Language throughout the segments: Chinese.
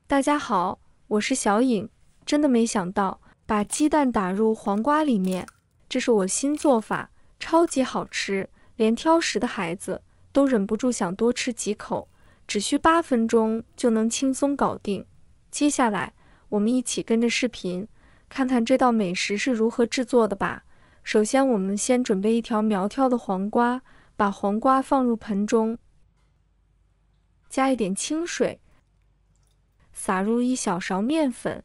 大家好，我是小颖。真的没想到，把鸡蛋打入黄瓜里面，这是我新做法，超级好吃，连挑食的孩子都忍不住想多吃几口，只需8分钟就能轻松搞定。接下来，我们一起跟着视频，看看这道美食是如何制作的吧。首先，我们先准备一条苗条的黄瓜，把黄瓜放入盆中，加一点清水，撒入1小勺面粉，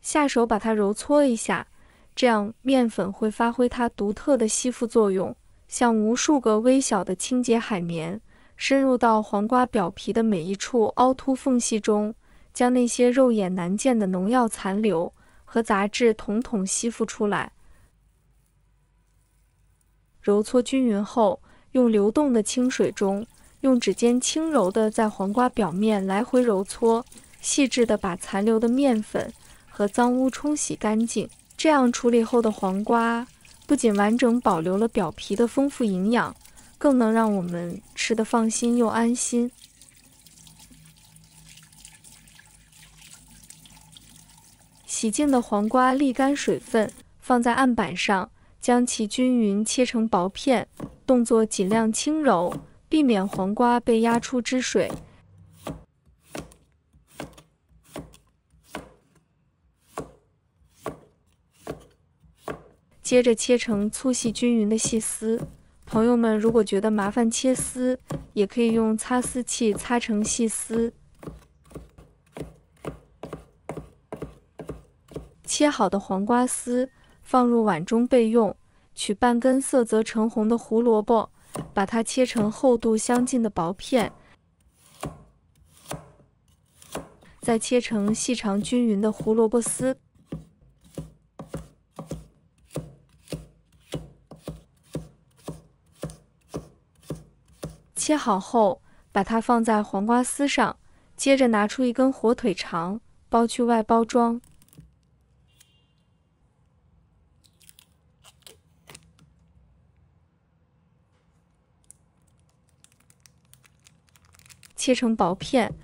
下手把它揉搓一下，这样面粉会发挥它独特的吸附作用，像无数个微小的清洁海绵，深入到黄瓜表皮的每一处凹凸缝隙中，将那些肉眼难见的农药残留和杂质统统吸附出来。揉搓均匀后，用流动的清水中，用指尖轻柔地在黄瓜表面来回揉搓，细致地把残留的面粉和脏污冲洗干净。这样处理后的黄瓜不仅完整保留了表皮的丰富营养，更能让我们吃得放心又安心。洗净的黄瓜沥干水分，放在案板上，将其均匀切成薄片，动作尽量轻柔，避免黄瓜被压出汁水。接着切成粗细均匀的细丝。朋友们如果觉得麻烦切丝，也可以用擦丝器擦成细丝。切好的黄瓜丝放入碗中备用。取半根色泽橙红的胡萝卜，把它切成厚度相近的薄片，再切成细长均匀的胡萝卜丝。切好后，把它放在黄瓜丝上，接着拿出一根火腿肠，剥去外包装。切成薄片，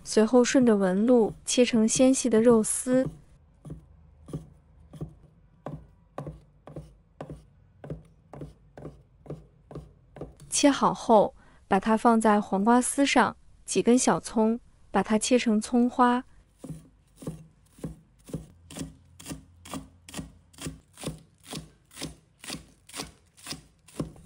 随后顺着纹路切成纤细的肉丝。切好后，把它放在黄瓜丝上，几根小葱，把它切成葱花。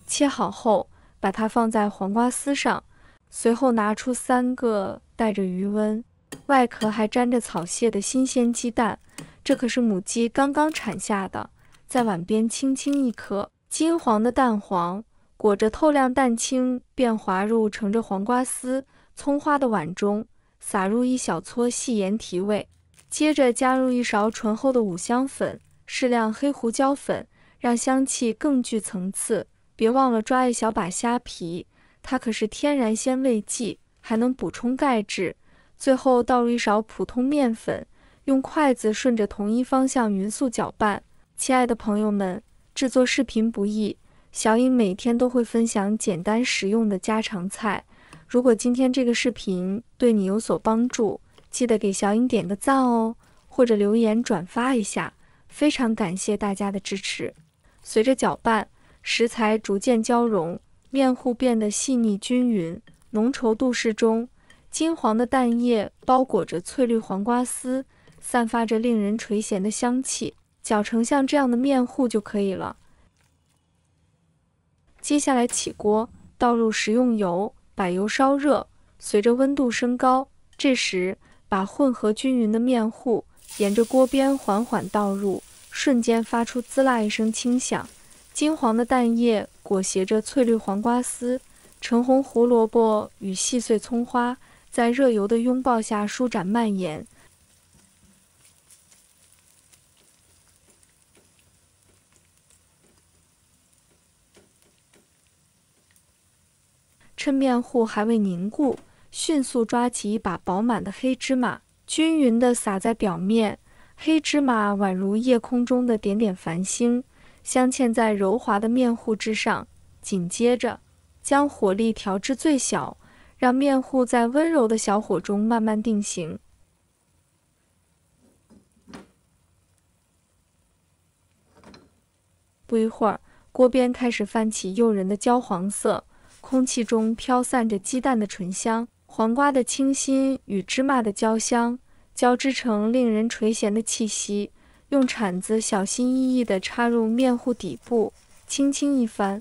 切好后，把它放在黄瓜丝上，随后拿出3个带着余温、外壳还沾着草屑的新鲜鸡蛋，这可是母鸡刚刚产下的。在碗边轻轻一颗，金黄的蛋黄裹着透亮蛋清便滑入盛着黄瓜丝、葱花的碗中，撒入1小撮细盐提味，接着加入1勺醇厚的五香粉，适量黑胡椒粉，让香气更具层次。别忘了抓1小把虾皮，它可是天然鲜味剂，还能补充钙质。最后倒入1勺普通面粉，用筷子顺着同一方向匀速搅拌。亲爱的朋友们，制作视频不易，小颖每天都会分享简单实用的家常菜。如果今天这个视频对你有所帮助，记得给小颖点个赞哦，或者留言转发一下，非常感谢大家的支持。随着搅拌，食材逐渐交融，面糊变得细腻均匀，浓稠度适中。金黄的蛋液包裹着翠绿黄瓜丝，散发着令人垂涎的香气。搅成像这样的面糊就可以了。接下来起锅，倒入食用油，把油烧热，随着温度升高，这时把混合均匀的面糊沿着锅边缓缓倒入，瞬间发出滋啦一声轻响。金黄的蛋液裹挟着翠绿黄瓜丝、橙红胡萝卜与细碎葱花，在热油的拥抱下舒展蔓延。趁面糊还未凝固，迅速抓起一把饱满的黑芝麻，均匀地撒在表面。黑芝麻宛如夜空中的点点繁星，镶嵌在柔滑的面糊之上。紧接着，将火力调至最小，让面糊在温柔的小火中慢慢定型。不一会儿，锅边开始泛起诱人的焦黄色，空气中飘散着鸡蛋的醇香、黄瓜的清新与芝麻的焦香，交织成令人垂涎的气息。用铲子小心翼翼地插入面糊底部，轻轻一翻，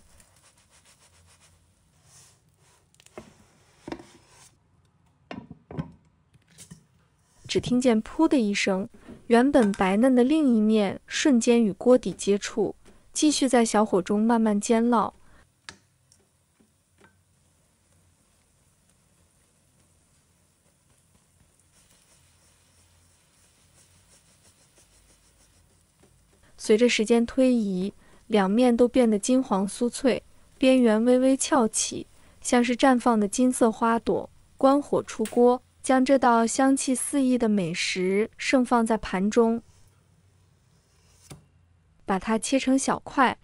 只听见“噗”的一声，原本白嫩的另一面瞬间与锅底接触，继续在小火中慢慢煎烙。随着时间推移，两面都变得金黄酥脆，边缘微微翘起，像是绽放的金色花朵。关火出锅，将这道香气四溢的美食盛放在盘中，把它切成小块。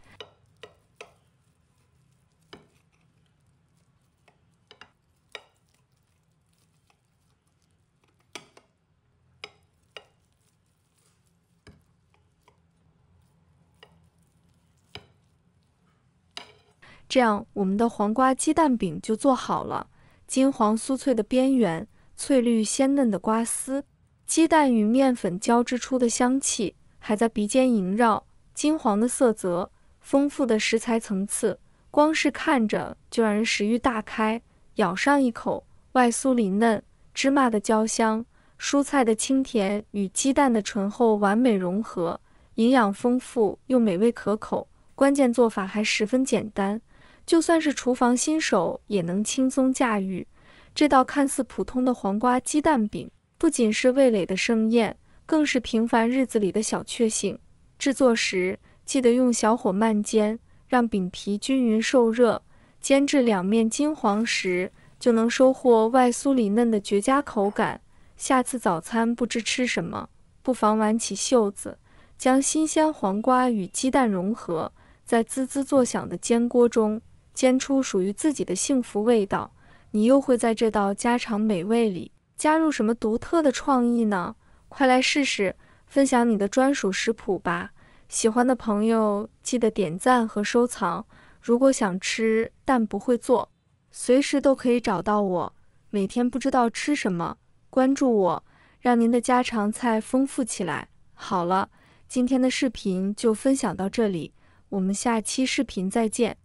这样，我们的黄瓜鸡蛋饼就做好了。金黄酥脆的边缘，翠绿鲜嫩的瓜丝，鸡蛋与面粉交织出的香气还在鼻尖萦绕。金黄的色泽，丰富的食材层次，光是看着就让人食欲大开。咬上一口，外酥里嫩，芝麻的焦香，蔬菜的清甜与鸡蛋的醇厚完美融合，营养丰富又美味可口。关键做法还十分简单，就算是厨房新手也能轻松驾驭。这道看似普通的黄瓜鸡蛋饼，不仅是味蕾的盛宴，更是平凡日子里的小确幸。制作时记得用小火慢煎，让饼皮均匀受热，煎至两面金黄时，就能收获外酥里嫩的绝佳口感。下次早餐不知吃什么，不妨挽起袖子，将新鲜黄瓜与鸡蛋融合，在滋滋作响的煎锅中煎出属于自己的幸福味道。你又会在这道家常美味里加入什么独特的创意呢？快来试试，分享你的专属食谱吧！喜欢的朋友记得点赞和收藏。如果想吃但不会做，随时都可以找到我。每天不知道吃什么，关注我，让您的家常菜丰富起来。好了，今天的视频就分享到这里，我们下期视频再见。